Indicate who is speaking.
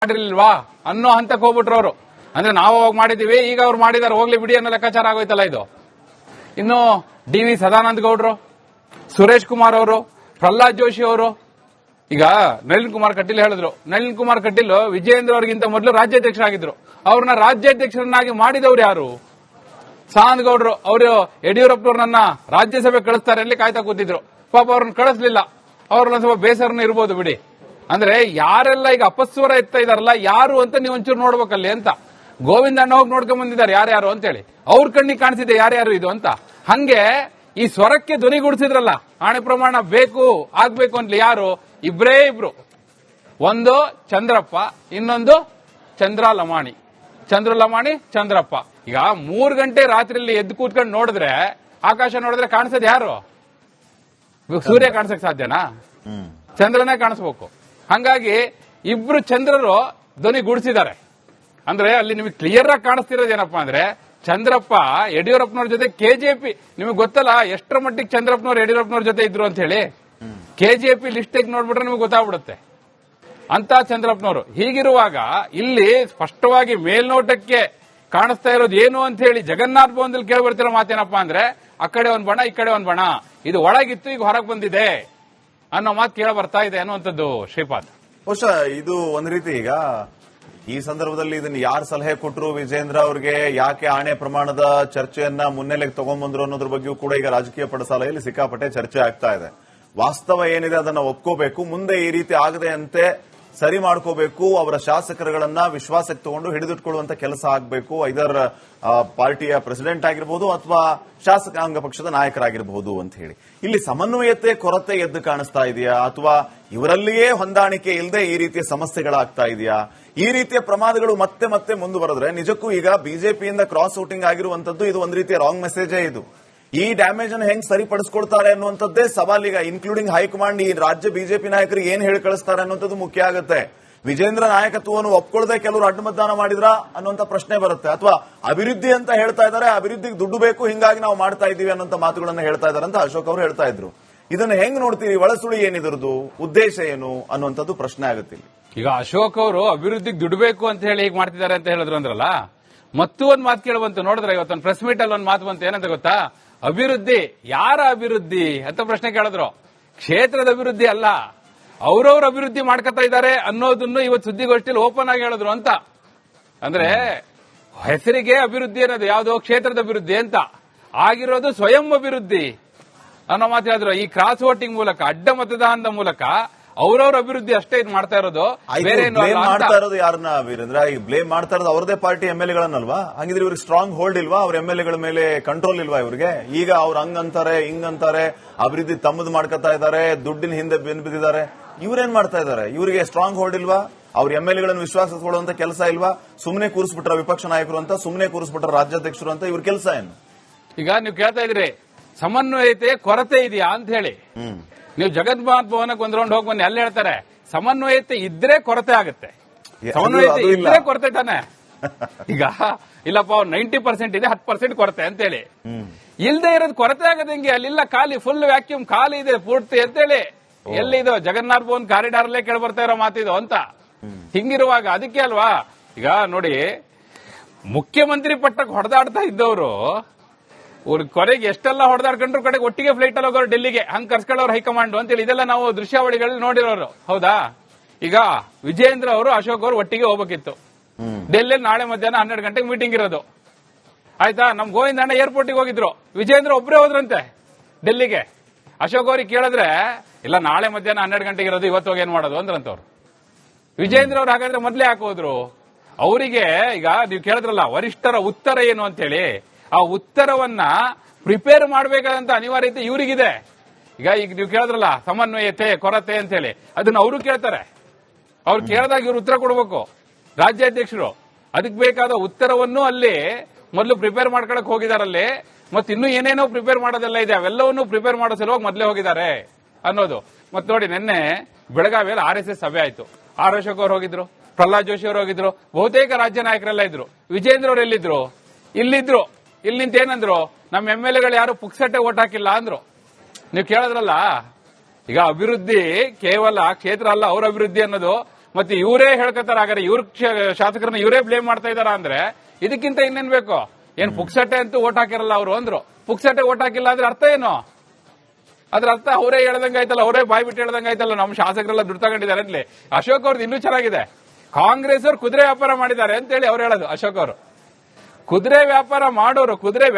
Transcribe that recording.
Speaker 1: ಮಾಡಿರ್ಲಿಲ್ವಾ ಅನ್ನೋ ಹಂತಕ್ಕೆ ಹೋಗ್ಬಿಟ್ರು ಅವರು. ಅಂದ್ರೆ ನಾವು ಅವಾಗ ಮಾಡಿದೀವಿ, ಈಗ ಅವ್ರು ಮಾಡಿದಾರೆ, ಹೋಗ್ಲಿ ಬಿಡಿ ಅನ್ನೋ ಲೆಕ್ಕಾಚಾರ ಆಗೋಯ್ತಲ್ಲ ಇದು. ಇನ್ನು ಡಿ.ವಿ. ಸದಾನಂದ ಗೌಡ್ರು, ಸುರೇಶ್ ಕುಮಾರ್ ಅವರು, ಪ್ರಹ್ಲಾದ್ ಜೋಶಿ ಅವರು, ಈಗ ನಳಿನ್ ಕುಮಾರ್ ಕಟೀಲ್ ಹೇಳಿದ್ರು. ನಳಿನ್ ಕುಮಾರ್ ಕಟೀಲ್ ವಿಜಯೇಂದ್ರ ಅವರಿಗಿಂತ ಮೊದಲು ರಾಜ್ಯಾಧ್ಯಕ್ಷರಾಗಿದ್ರು. ಅವ್ರನ್ನ ರಾಜ್ಯಾಧ್ಯಕ್ಷರನ್ನಾಗಿ ಮಾಡಿದವ್ರು ಯಾರು? ಸದಾನಂದ ಗೌಡ್ರು. ಅವರು ಯಡಿಯೂರಪ್ಪನವ್ರನ್ನ ರಾಜ್ಯಸಭೆ ಕಳಿಸ್ತಾರೆ ಅಲ್ಲಿ ಕಾಯ್ತಾ ಕೂತಿದ್ರು. ಪಾಪ ಅವ್ರನ್ನ ಕಳಿಸ್ಲಿಲ್ಲ. ಅವ್ರನ್ನ ಸ್ವಲ್ಪ ಬೇಸರನ ಇರ್ಬೋದು ಬಿಡಿ. ಅಂದ್ರೆ ಯಾರೆಲ್ಲ ಈಗ ಅಪಸ್ವರ ಎತ್ತಾ ಇದಾರಲ್ಲ, ಯಾರು ಅಂತ ನೀವು ಒಂಚೂರು ನೋಡ್ಬೇಕಲ್ಲಿ ಅಂತ. ಗೋವಿಂದ ಅಣ್ಣ ಹೋಗಿ ನೋಡ್ಕೊಂಡ್ ಬಂದಿದ್ದಾರೆ ಯಾರ್ಯಾರು ಅಂತೇಳಿ. ಅವ್ರ ಕಣ್ಣಿಗೆ ಕಾಣಿಸಿದೆ ಯಾರ್ಯಾರು ಇದು ಅಂತ. ಹಂಗೆ ಈ ಸ್ವರಕ್ಕೆ ಧ್ವನಿಗೂಡಿಸಿದ್ರಲ್ಲ, ಆಣೆ ಪ್ರಮಾಣ ಬೇಕು ಆಗ್ಬೇಕು ಅಂತ ಯಾರು? ಇಬ್ರೇ ಇಬ್ರು. ಒಂದು ಚಂದ್ರಪ್ಪ, ಇನ್ನೊಂದು ಚಂದ್ರ ಲಮಾಣಿ. ಚಂದ್ರಪ್ಪ. ಈಗ 3 ಗಂಟೆ ರಾತ್ರಿಯಲ್ಲಿ ಎದ್ದು ಕೂತ್ಕೊಂಡು ನೋಡಿದ್ರೆ, ಆಕಾಶ ನೋಡಿದ್ರೆ ಕಾಣಿಸೋದು ಯಾರು? ಸೂರ್ಯ ಕಾಣಿಸಕ್ ಸಾಧ್ಯನಾ? ಚಂದ್ರನೇ ಕಾಣಿಸ್ಬೇಕು. ಹಂಗಾಗಿ ಇಬ್ರು ಚಂದ್ರರು ಧ್ವನಿ ಗೂಡಿಸಿದ್ದಾರೆ. ಅಂದ್ರೆ ಅಲ್ಲಿ ನಿಮಗೆ ಕ್ಲಿಯರ್ ಆಗಿ ಕಾಣಿಸ್ತಿರೋದೇನಪ್ಪಾ ಅಂದ್ರೆ, ಚಂದ್ರಪ್ಪ ಯಡಿಯೂರಪ್ಪನವ್ರ ಜೊತೆ ಕೆಜೆಪಿ. ನಿಮಗೆ ಗೊತ್ತಲ್ಲ ಎಷ್ಟರ ಮಟ್ಟಿಗೆ ಚಂದ್ರಪ್ಪನವ್ರು ಯಡಿಯೂರಪ್ಪನವ್ರ ಜೊತೆ ಇದ್ರು ಅಂತ ಹೇಳಿ. ಕೆಜೆಪಿ ಲಿಸ್ಟ್ ನೋಡ್ಬಿಟ್ರೆ ನಿಮಗೆ ಗೊತ್ತಾಗ್ಬಿಡುತ್ತೆ ಅಂತ ಚಂದ್ರಪ್ಪನವರು. ಹೀಗಿರುವಾಗ ಇಲ್ಲಿ ಸ್ಪಷ್ಟವಾಗಿ ಮೇಲ್ನೋಟಕ್ಕೆ ಕಾಣಿಸ್ತಾ ಇರೋದು ಏನು ಅಂತ ಹೇಳಿ ಜಗನ್ನಾಥ್ ಭವನದಲ್ಲಿ ಕೇಳಿ ಬರ್ತಿರೋ ಮಾತೇನಪ್ಪಾ ಅಂದ್ರೆ, ಆ ಕಡೆ ಒಂದ್ ಬಣ, ಈ ಕಡೆ ಒಂದ್ ಬಣ, ಇದು ಒಳಗಿತ್ತು ಈಗ ಹೊರಗೆ ಬಂದಿದೆ ಅನ್ನೋ ಮಾತು ಕೇಳ ಬರ್ತಾ ಇದೆ ಅನ್ನುವಂಥದ್ದು. ಶ್ರೀಪಾದ್,
Speaker 2: ಬಹುಶಃ ಇದು ಒಂದ್ ರೀತಿ ಈಗ ಈ ಸಂದರ್ಭದಲ್ಲಿ ಇದನ್ನ ಯಾರು ಸಲಹೆ ಕೊಟ್ಟರು ವಿಜೇಂದ್ರ ಅವ್ರಿಗೆ, ಯಾಕೆ ಆಣೆ ಪ್ರಮಾಣದ ಚರ್ಚೆಯನ್ನ ಮುನ್ನೆಲೆಗೆ ತಗೊಂಡ್ಬಂದ್ರು ಅನ್ನೋದ್ರ ಬಗ್ಗೆಯೂ ಕೂಡ ಈಗ ರಾಜಕೀಯ ಪಡಸಾಲೆಯಲ್ಲಿ ಸಿಕ್ಕಾಪಟ್ಟೆ ಚರ್ಚೆ ಆಗ್ತಾ ಇದೆ. ವಾಸ್ತವ ಏನಿದೆ ಅದನ್ನ ಒಪ್ಕೋಬೇಕು, ಮುಂದೆ ಈ ರೀತಿ ಆಗದೆ ಅಂತೆ ಸರಿ ಮಾಡ್ಕೋಬೇಕು, ಅವರ ಶಾಸಕರುಗಳನ್ನ ವಿಶ್ವಾಸಕ್ಕೆ ತಗೊಂಡು ಹಿಡಿದಿಟ್ಕೊಳ್ಳುವಂತ ಕೆಲಸ ಆಗಬೇಕು, ಇದರ ಪಾರ್ಟಿಯ ಪ್ರೆಸಿಡೆಂಟ್ ಆಗಿರಬಹುದು ಅಥವಾ ಶಾಸಕಾಂಗ ಪಕ್ಷದ ನಾಯಕರಾಗಿರಬಹುದು ಅಂತ ಹೇಳಿ. ಇಲ್ಲಿ ಸಮನ್ವಯತೆ ಕೊರತೆ ಎದ್ದು ಕಾಣಿಸ್ತಾ ಇದೆಯಾ, ಅಥವಾ ಇವರಲ್ಲಿಯೇ ಹೊಂದಾಣಿಕೆ ಇಲ್ಲದೆ ಈ ರೀತಿಯ ಸಮಸ್ಯೆಗಳಾಗ್ತಾ ಇದೆಯಾ? ಈ ರೀತಿಯ ಪ್ರಮಾದಗಳು ಮತ್ತೆ ಮತ್ತೆ ಮುಂದುವರೆದ್ರೆ ನಿಜಕ್ಕೂ ಈಗ ಬಿಜೆಪಿಯಿಂದ ಕ್ರಾಸ್ ವೋಟಿಂಗ್ ಆಗಿರುವಂತದ್ದು ಇದು ಒಂದು ರೀತಿಯ ರಾಂಗ್ ಮೆಸೇಜೇ. ಇದು ಈ ಡ್ಯಾಮೇಜ್ ಅನ್ನು ಹೆಂಗ್ ಸರಿಪಡಿಸ್ಕೊಳ್ತಾರೆ ಅನ್ನುವಂಥದ್ದೇ ಸವಾಲೀಗ. ಇನ್ಕ್ಲೂಡಿಂಗ್ ಹೈಕಮಾಂಡ್, ಈ ರಾಜ್ಯ ಬಿಜೆಪಿ ನಾಯಕರಿಗೆ ಏನ್ ಹೇಳಿ ಕಳಿಸ್ತಾರೆ ಅನ್ನುವಂಥದ್ದು ಮುಖ್ಯ ಆಗುತ್ತೆ. ವಿಜೇಂದ್ರ ನಾಯಕತ್ವವನ್ನು ಒಪ್ಕೊಳ್ಳದೆ ಕೆಲವರು ಅಡ್ಡ ಮತದಾನ ಮಾಡಿದ್ರ ಅನ್ನುವಂಥ ಪ್ರಶ್ನೆ ಬರುತ್ತೆ. ಅಥವಾ ಅಭಿವೃದ್ಧಿ ಅಂತ ಹೇಳ್ತಾ ಇದ್ದಾರೆ, ಅಭಿವೃದ್ಧಿಗೆ ದುಡ್ಡು ಬೇಕು, ಹಿಂಗಾಗಿ ನಾವು ಮಾಡ್ತಾ ಇದ್ದೀವಿ ಅನ್ನೋಂಥ ಮಾತುಗಳನ್ನ ಹೇಳ್ತಾ ಇದ್ದಾರೆ ಅಂತ ಅಶೋಕ್ ಅವರು ಹೇಳ್ತಾ ಇದ್ರು. ಇದನ್ನ ಹೆಂಗ್ ನೋಡ್ತೀರಿ? ಒಳಸುಳಿ ಏನಿದ್ರದ್ದು ಉದ್ದೇಶ ಏನು ಅನ್ನುವಂಥದ್ದು ಪ್ರಶ್ನೆ ಆಗುತ್ತೆ.
Speaker 1: ಈಗ ಅಶೋಕ್ ಅವರು ಅಭಿವೃದ್ಧಿಗೆ ದುಡ್ಡು ಬೇಕು ಅಂತ ಹೇಳಿ ಹೀಗೆ ಮಾಡ್ತಿದ್ದಾರೆ ಅಂತ ಹೇಳಿದ್ರು ಅಂದ್ರಲ್ಲ, ಮತ್ತೂ ಒಂದ್ ಮಾತು ಕೇಳಬಂತು ನೋಡಿದ್ರೆ, ಇವತ್ತೊಂದು ಪ್ರೆಸ್ ಮೀಟ್ ಅಲ್ಲಿ ಒಂದು ಮಾತು ಬಂತು. ಏನಂತ ಗೊತ್ತಾ? ಅಭಿವೃದ್ಧಿ, ಯಾರ ಅಭಿವೃದ್ಧಿ ಅಂತ ಪ್ರಶ್ನೆ ಕೇಳಿದ್ರು. ಕ್ಷೇತ್ರದ ಅಭಿವೃದ್ಧಿ ಅಲ್ಲ, ಅವ್ರವ್ರ ಅಭಿವೃದ್ಧಿ ಮಾಡ್ಕೊತಾ ಇದ್ದಾರೆ ಅನ್ನೋದನ್ನು ಇವತ್ತು ಸುದ್ದಿಗೋಷ್ಠಿಯಲ್ಲಿ ಓಪನ್ ಆಗಿ ಹೇಳಿದ್ರು ಅಂತ. ಅಂದ್ರೆ ಹೆಸರಿಗೆ ಅಭಿವೃದ್ಧಿ ಅನ್ನೋದು ಯಾವುದೋ ಕ್ಷೇತ್ರದ ಅಭಿವೃದ್ಧಿ ಅಂತ, ಆಗಿರೋದು ಸ್ವಯಂ ಅಭಿವೃದ್ಧಿ ಅನ್ನೋ ಮಾತು ಹೇಳಿದ್ರು. ಈ ಕ್ರಾಸ್ ವೋಟಿಂಗ್ ಮೂಲಕ, ಅಡ್ಡ ಮತದಾನದ ಮೂಲಕ ಅವ್ರವ್ರ ಅಭಿವೃದ್ಧಿ ಅಷ್ಟೇ ಇದು ಮಾಡ್ತಾ ಇರೋದು. ಬೇರೆ
Speaker 2: ಮಾಡ್ತಾ ಇರೋದು ಯಾರನ್ನ ವೀರೇಂದ್ರ? ಈಗ ಬ್ಲೇಮ್ ಮಾಡ್ತಾ ಇರೋದು ಅವ್ರದೇ ಪಾರ್ಟಿ ಎಂಎಲ್ಎಗಳನ್ನಲ್ವಾ? ಹಂಗಿದ್ರೆ ಇವ್ರಿಗೆ ಸ್ಟ್ರಾಂಗ್ ಹೋಲ್ಡ್ ಇಲ್ವಾ? ಅವ್ರ ಎಂಎಲ್ಎಗಳ ಮೇಲೆ ಕಂಟ್ರೋಲ್ ಇಲ್ವಾ ಇವ್ರಿಗೆ? ಈಗ ಅವ್ರು ಹಂಗಂತಾರೆ ಹಿಂಗಂತಾರೆ, ಅಭಿವೃದ್ಧಿ ತಮ್ಮದು ಮಾಡ್ಕೊತಾ ಇದ್ದಾರೆ, ದುಡ್ಡಿನ ಹಿಂದೆ ಬಿದ್ದಿದ್ದಾರೆ. ಇವ್ರೇನ್ ಮಾಡ್ತಾ ಇದ್ದಾರೆ? ಇವರಿಗೆ ಸ್ಟ್ರಾಂಗ್ ಹೋಲ್ಡ್ ಇಲ್ವಾ? ಅವ್ರ ಎಂಎಲ್ಎಗಳನ್ನು ವಿಶ್ವಾಸ ಕೊಡುವಂತ ಕೆಲಸ ಇಲ್ವಾ? ಸುಮ್ಮನೆ ಕೂರಿಸ್ಬಿಟ್ರ ವಿಪಕ್ಷ ನಾಯಕರು ಅಂತ, ಸುಮ್ಮನೆ ಕೂರಿಸ್ಬಿಟ್ರ ರಾಜ್ಯಾಧ್ಯಕ್ಷರು ಅಂತ, ಇವ್ರ ಕೆಲಸ ಏನು? ಈಗ
Speaker 1: ನೀವು ಕೇಳ್ತಾ ಇದ್ರಿ ಸಮನ್ವಯತೆ ಕೊರತೆ ಇದೆಯಾ ಅಂತ ಹೇಳಿ. ನೀವು ಜಗನ್ನಾಥ್ ಭವನಕ್ಕೆ ಒಂದ್ ರೌಂಡ್ ಹೋಗಿ ಬನ್ನಿ, ಅಲ್ಲಿ ಹೇಳ್ತಾರೆ ಸಮನ್ವಯತೆ ಇದ್ರೆ ಕೊರತೆ ಆಗುತ್ತೆ. ಸಮನ್ವಯತೆ ಇದ್ರೆ ಕೊರತೆ ತಾನೆ. ಈಗ ಇಲ್ಲಪ್ಪ 90% ಇದೆ, 10% ಕೊರತೆ ಅಂತೇಳಿ. ಇಲ್ದೇ ಇರೋದು ಕೊರತೆ ಆಗದೆ ಹೆಂಗೆ? ಅಲ್ಲಿಲ್ಲ, ಖಾಲಿ, ಫುಲ್ ವ್ಯಾಕ್ಯೂಮ್ ಖಾಲಿ ಇದೆ ಪೂರ್ತಿ ಅಂತೇಳಿ. ಎಲ್ಲಿದು ಜಗನ್ನಾಥ್ ಭವನ್ ಕಾರಿಡಾರ್ ಅಲ್ಲೇ ಕೇಳಿ ಬರ್ತಾ ಇರೋ ಮಾತಿದು ಅಂತ. ಹಿಂಗಿರುವಾಗ ಅದಕ್ಕೆ ಅಲ್ವಾ ಈಗ ನೋಡಿ, ಮುಖ್ಯಮಂತ್ರಿ ಪಟ್ಟಕ್ಕೆ ಹೊಡೆದಾಡ್ತಾ ಇದ್ದವರು ಕೊನೆಗೆ ಎಷ್ಟೆಲ್ಲ ಹೊಡೆದಾಡ್ಕೊಂಡ್ರು ಕಡೆಗೆ ಒಟ್ಟಿಗೆ ಫ್ಲೈಟ್ ಅಲ್ಲಿ ಹೋಗೋರು ಡೆಲ್ಲಿಗೆ, ಹಂಗ್ ಕರ್ಸ್ಕೊಳ್ಳೋರು ಹೈಕಮಾಂಡ್ ಅಂತೇಳಿ. ಇದೆಲ್ಲ ನಾವು ದೃಶ್ಯಾವಳಿಗಳಲ್ಲಿ ನೋಡಿರೋರು, ಹೌದಾ? ಈಗ ವಿಜೇಂದ್ರ ಅವರು ಅಶೋಕ್ ಅವರು ಒಟ್ಟಿಗೆ ಹೋಗ್ಬೇಕಿತ್ತು. ಡೆಲ್ಲಿಯಲ್ಲಿ ನಾಳೆ ಮಧ್ಯಾಹ್ನ 12 ಗಂಟೆಗೆ ಮೀಟಿಂಗ್ ಇರೋದು, ಆಯ್ತಾ? ನಮ್ ಗೋವಿಂದ ಅಣ್ಣ ಏರ್ಪೋರ್ಟ್ಗೆ ಹೋಗಿದ್ರು, ವಿಜೇಂದ್ರ ಒಬ್ಬರೇ ಹೋದ್ರಂತೆ ಡೆಲ್ಲಿಗೆ. ಅಶೋಕ್ ಅವ್ರಿಗೆ ಕೇಳಿದ್ರೆ, ಇಲ್ಲ ನಾಳೆ ಮಧ್ಯಾಹ್ನ 12 ಗಂಟೆಗೆ ಇರೋದು, ಇವತ್ತು ಹೋಗಿ ಏನ್ ಮಾಡೋದು ಅಂದ್ರಂತವ್ರು. ವಿಜೇಂದ್ರ ಅವ್ರು ಹಾಗಾದ್ರೆ ಮೊದಲೇ ಹಾಕೋದ್ರು. ಅವರಿಗೆ ಈಗ ನೀವು ಕೇಳಿದ್ರಲ್ಲ ವರಿಷ್ಠರ ಉತ್ತರ ಏನು ಅಂತ ಹೇಳಿ, ಆ ಉತ್ತರವನ್ನ ಪ್ರಿಪೇರ್ ಮಾಡಬೇಕಾದಂತ ಅನಿವಾರ್ಯತೆ ಇವರಿಗಿದೆ. ಈಗ ನೀವು ಕೇಳಿದ್ರಲ್ಲ ಸಮನ್ವಯತೆ ಕೊರತೆ ಅಂತ ಹೇಳಿ, ಅದನ್ನ ಅವರು ಕೇಳ್ತಾರೆ. ಅವ್ರು ಕೇಳಿದಾಗ ಇವ್ರು ಉತ್ತರ ಕೊಡಬೇಕು ರಾಜ್ಯಾಧ್ಯಕ್ಷರು. ಅದಕ್ಕೆ ಬೇಕಾದ ಉತ್ತರವನ್ನು ಅಲ್ಲಿ ಮೊದಲು ಪ್ರಿಪೇರ್ ಮಾಡ್ಕೊಳಕ್ ಹೋಗಿದಾರಲ್ಲಿ. ಮತ್ತೆ ಇನ್ನೂ ಏನೇನೋ ಪ್ರಿಪೇರ್ ಮಾಡೋದೆಲ್ಲ ಇದೆ, ಅವೆಲ್ಲವನ್ನೂ ಪ್ರಿಪೇರ್ ಮಾಡೋ ಸಲುವಾಗಿ ಮೊದಲೇ ಹೋಗಿದ್ದಾರೆ ಅನ್ನೋದು. ಮತ್ತೆ ನೋಡಿ, ನಿನ್ನೆ ಬೆಳಗಾವಿಯಲ್ಲಿ RSS ಸಭೆ ಆಯ್ತು. ಅಶೋಕ್ ಅವರು ಹೋಗಿದ್ರು, ಪ್ರಹ್ಲಾದ್ ಜೋಶಿ ಅವರು ಹೋಗಿದ್ರು, ಬಹುತೇಕ ರಾಜ್ಯ ನಾಯಕರೆಲ್ಲ ಇದ್ರು. ವಿಜೇಂದ್ರ ಅವರು ಎಲ್ಲಿದ್ರು? ಇಲ್ಲಿದ್ರು. ಇಲ್ಲಿ ನಿಂತ ಏನಂದ್ರು? ನಮ್ಮ ಎಂಎಲ್ಎಗಳು ಯಾರು ಪುಕ್ಸಟ್ಟೆ ಓಟ್ ಹಾಕಿಲ್ಲ ಅಂದ್ರು. ನೀವು ಕೇಳಿದ್ರಲ್ಲ, ಈಗ ಅಭಿವೃದ್ಧಿ ಕೇವಲ ಕ್ಷೇತ್ರ ಅಲ್ಲ, ಅವ್ರ ಅಭಿವೃದ್ಧಿ ಅನ್ನೋದು ಮತ್ತೆ ಇವರೇ ಹೇಳ್ಕೊತಾರ, ಹಾಗಾದ್ರೆ ಇವ್ರ ಶಾಸಕರನ್ನ ಇವರೇ ಬ್ಲೇಮ್ ಮಾಡ್ತಾ ಇದಾರ ಅಂದ್ರೆ ಇದಕ್ಕಿಂತ ಇನ್ನೇನ್ ಬೇಕು? ಏನ್ ಪುಕ್ಸಟ್ಟೆ ಅಂತೂ ಓಟ್ ಹಾಕಿರಲ್ಲ ಅವರು ಅಂದ್ರು. ಪುಕ್ಸಟ್ಟೆ ಓಟ್ ಹಾಕಿಲ್ಲ ಅಂದ್ರೆ ಅರ್ಥ ಏನು? ಅದ್ರ ಅರ್ಥ ಅವರೇ ಹೇಳ್ದಂಗ ಆಯ್ತಲ್ಲ, ಅವರೇ ಬಾಯ್ ಬಿಟ್ಟು ಹೇಳ್ದಂಗ ಆಯ್ತಲ್ಲ, ನಮ್ಮ ಶಾಸಕರೆಲ್ಲ ದುಡ್ಡು ತಗೊಂಡಿದ್ದಾರೆ ಅಂತಲೇ. ಅಶೋಕ್ ಅವ್ರದ್ದು ಇನ್ನೂ ಚೆನ್ನಾಗಿದೆ. ಕಾಂಗ್ರೆಸ್ ಅವ್ರು ಕುದುರೆ ವ್ಯಾಪಾರ ಮಾಡಿದ್ದಾರೆ ಅಂತ ಹೇಳಿ ಅವ್ರು ಹೇಳೋದು. ಅಶೋಕ್ ಅವರು ಕುದುರೆ ವ್ಯಾಪಾರ ಮಾಡೋರು, ಕುದುರೆ